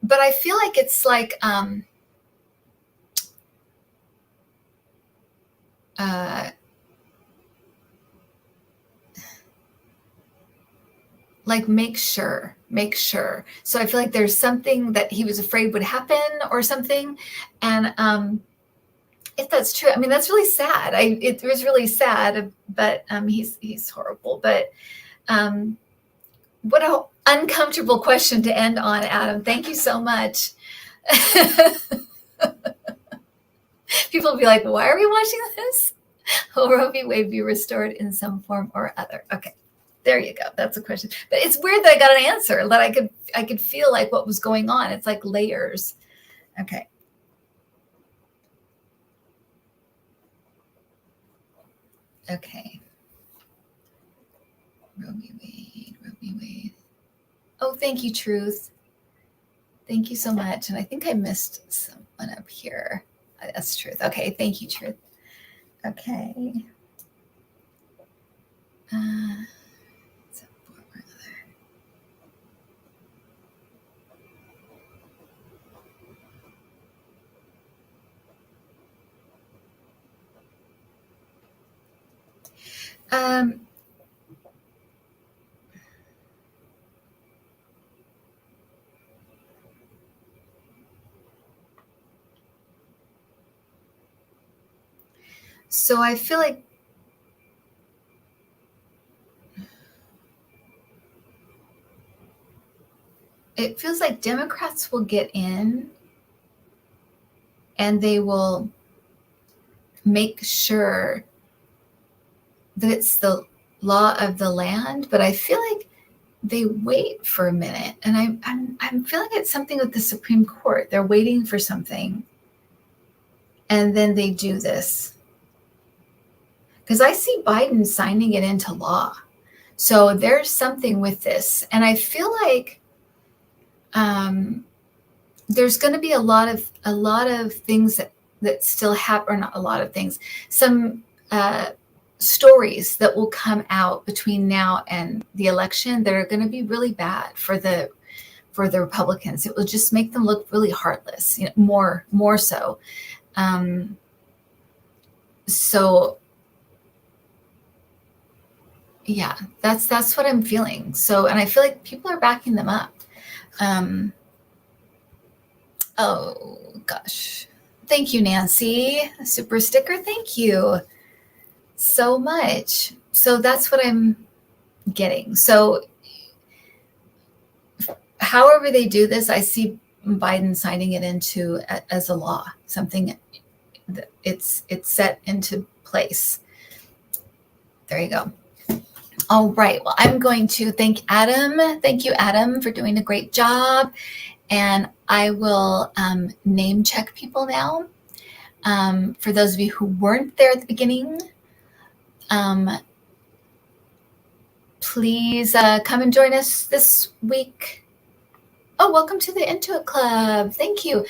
but I feel like it's like, like make sure. So I feel like there's something that he was afraid would happen or something. And if that's true, I mean, that's really sad. It was really sad, but he's horrible. But what an uncomfortable question to end on, Adam. Thank you so much. People will be like, why are we watching this? Will Roe v. Wade be restored in some form or other? Okay. There you go. That's a question. But it's weird that I got an answer, that I could feel like what was going on. It's like layers. Okay. Okay. Roe v. Wade. Oh, thank you, Truth. Thank you so much. And I think I missed someone up here. That's Truth. Okay. Thank you, Truth. Okay. So I feel like it feels like Democrats will get in and they will make sure that it's the law of the land, but I feel like they wait for a minute, and I'm feeling it's something with the Supreme Court. They're waiting for something, and then they do this. Because I see Biden signing it into law. So there's something with this. And I feel like there's going to be a lot of things that still happen, or not a lot of things, some stories that will come out between now and the election that are going to be really bad for the Republicans. It will just make them look really heartless, more so. So yeah, that's what I'm feeling. So, and I feel like people are backing them up. Oh gosh. Thank you, Nancy. Super sticker. Thank you so much. So that's what I'm getting. So however they do this, I see Biden signing it into as a law, something that it's set into place. There you go. All right. Well, I'm going to thank Adam. Thank you, Adam, for doing a great job. And I will name check people now. For those of you who weren't there at the beginning, please come and join us this week. Oh, welcome to the Intuit Club. Thank you.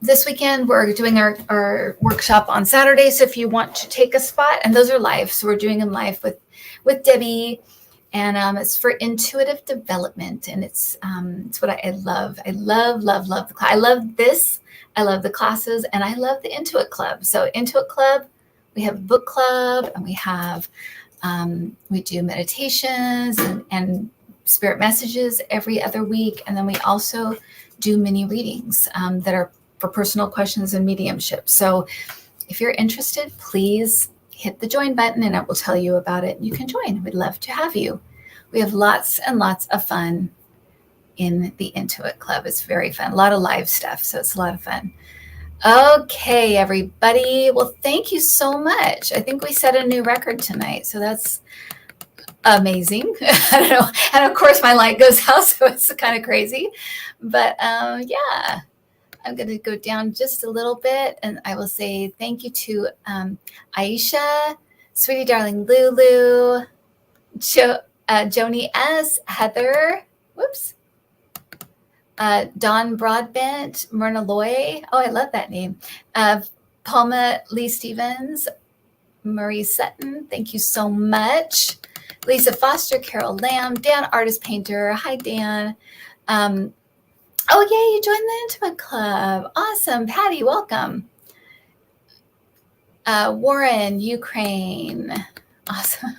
This weekend, we're doing our workshop on Saturday. So if you want to take a spot, and those are live. So we're doing them live with Debbie. And it's for intuitive development. And it's what I love. I love the class. I love this. I love the classes. And I love the Intuit Club. So Intuit Club, we have a book club. And we have, we do meditations and spirit messages every other week. And then we also do mini readings that are for personal questions and mediumship. So if you're interested, please hit the join button and it will tell you about it. You can join. We'd love to have you. We have lots and lots of fun in the Intuit Club. It's very fun. A lot of live stuff. So it's a lot of fun. Okay, everybody. Well, thank you so much. I think we set a new record tonight. So that's amazing. I don't know. And of course my light goes out, so it's kind of crazy. But yeah, I'm going to go down just a little bit, and I will say thank you to Aisha, Sweetie Darling Lulu, Joni S, Heather, whoops, Dawn Broadbent, Myrna Loy. Oh, I love that name. Palma Lee Stevens, Marie Sutton. Thank you so much. Lisa Foster, Carol Lamb, Dan Artist Painter. Hi, Dan. Oh, yay, you joined the Intimate Club. Awesome. Patty, welcome. Warren, Ukraine. Awesome.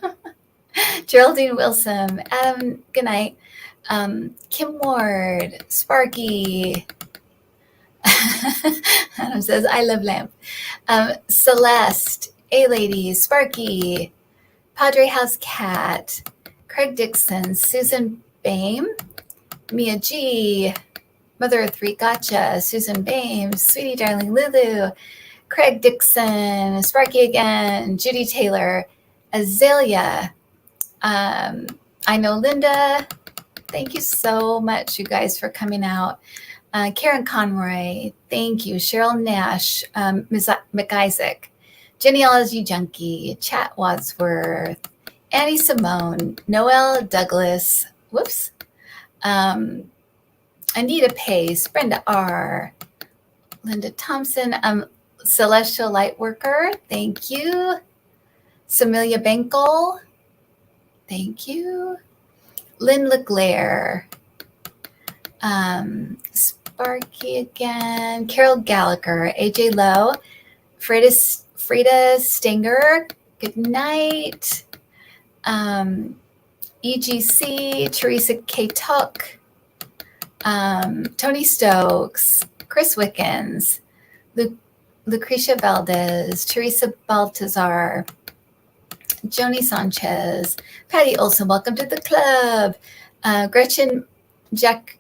Geraldine Wilson, Adam, good night. Kim Ward, Sparky. Adam says, I love lamp. Celeste, A-Lady, Sparky, Padre House Cat, Craig Dixon, Susan Bame, Mia G, Mother of Three Gotcha, Susan Bame, Sweetie Darling Lulu, Craig Dixon, Sparky again, Judy Taylor, Azalea. I know Linda. Thank you so much, you guys, for coming out. Karen Conroy, thank you. Cheryl Nash, Ms. McIsaac, Genealogy Junkie, Chat Wadsworth, Annie Simone, Noelle Douglas, whoops, Anita Pace, Brenda R, Linda Thompson, Celestial Lightworker, thank you. Samelia Benkel, Thank you. Lynn LeClaire. Sparky again. Carol Gallagher. AJ Lowe. Frida Stinger. Good night. EGC. Teresa K. Tuck. Tony Stokes. Chris Wickens. Lucretia Valdez. Teresa Baltazar. Joni Sanchez. Patty Olson, welcome to the club. Gretchen Jackie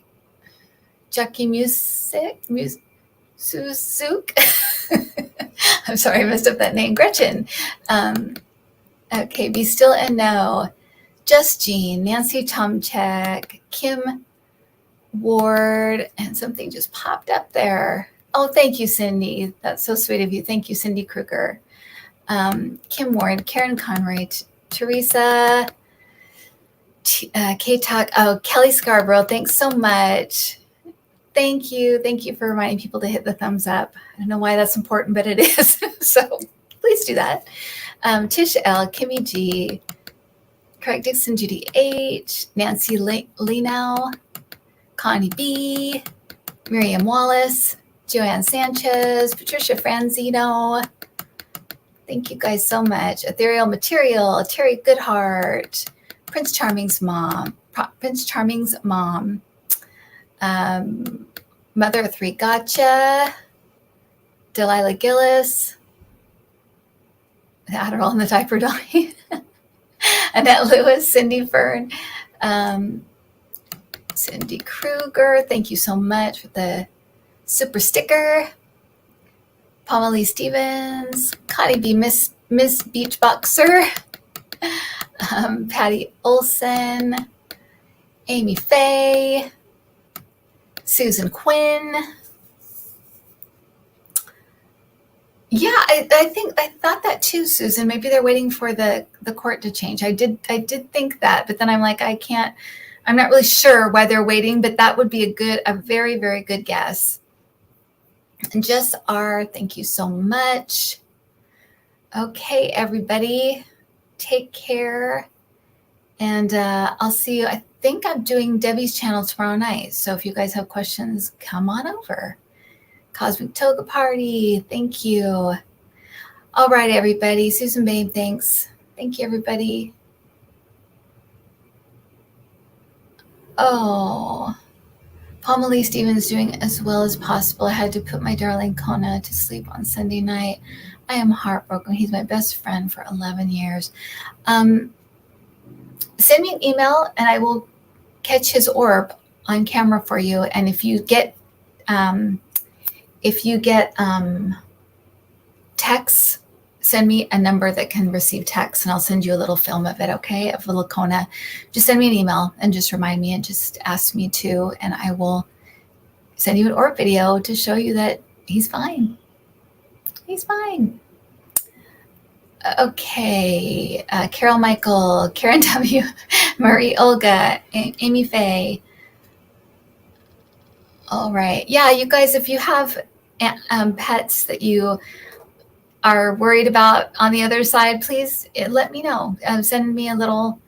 Suzuk. I'm sorry, I messed up that name. Gretchen. Okay, Be Still and Know. Just Jean. Nancy Tomchek. Kim Ward. And something just popped up there. Oh, thank you, Cindy. That's so sweet of you. Thank you, Cindy Kruger. Kim Ward, Karen Conroy, Teresa, Kate Talk. Oh, Kelly Scarborough, thanks so much. Thank you. Thank you for reminding people to hit the thumbs up. I don't know why that's important, but it is. So please do that. Tish L, Kimmy G, Craig Dixon, Judy H, Nancy Lenow, Connie B, Miriam Wallace, Joanne Sanchez, Patricia Franzino. Thank you guys so much. Ethereal Material, Terry Goodhart, Prince Charming's mom, Mother of Three Gotcha, Delilah Gillis, the Adderall and the diaper dolly, Annette Lewis, Cindy Fern, Cindy Kruger. Thank you so much for the super sticker. Palma Lee Stevens, Connie B, Miss Beach Boxer, Patty Olson, Amy Faye, Susan Quinn. Yeah, I thought that too, Susan. Maybe they're waiting for the court to change. I did think that, but then I'm like, I'm not really sure why they're waiting, but that would be a very, very good guess. And Just R, thank you so much. Okay, everybody, take care. And I'll see you. I think I'm doing Debbie's channel tomorrow night. So if you guys have questions, come on over. Cosmic Toga Party, thank you. All right, everybody. Susan Babe, thanks. Thank you, everybody. Oh. Palma Lee Stevens doing as well as possible. I had to put my darling Kona to sleep on Sunday night. I am heartbroken. He's my best friend for 11 years. Send me an email and I will catch his orb on camera for you. And if you get texts, send me a number that can receive text and I'll send you a little film of it, okay? Of little Kona. Just send me an email and just remind me and just ask me to, and I will send you an orb video to show you that he's fine. He's fine. Okay. Carol Michael, Karen W, Marie Olga, Amy Faye. All right. Yeah, you guys, if you have pets that you are worried about on the other side, please let me know. Send me a little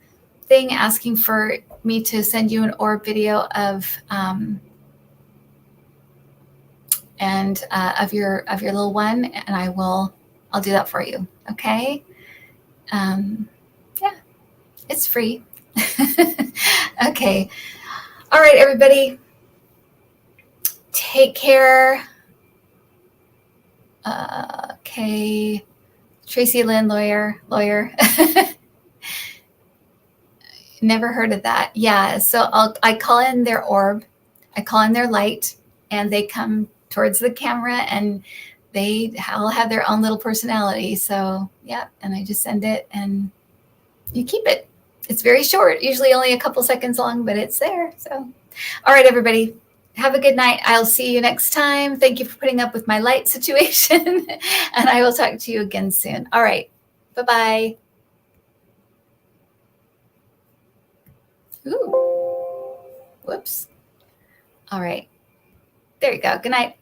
thing asking for me to send you an orb video of your little one, and I'll do that for you. Okay. Yeah, it's free. Okay. All right, everybody. Take care. Okay. Tracy Lynn, lawyer. Never heard of that. Yeah. So I call in their orb. I call in their light, and they come towards the camera, and they all have their own little personality. So yeah. And I just send it, and you keep it. It's very short, usually only a couple seconds long, but it's there. So, all right, everybody. Have a good night. I'll see you next time. Thank you for putting up with my light situation. And I will talk to you again soon. All right. Bye-bye. Ooh. Whoops. All right. There you go. Good night.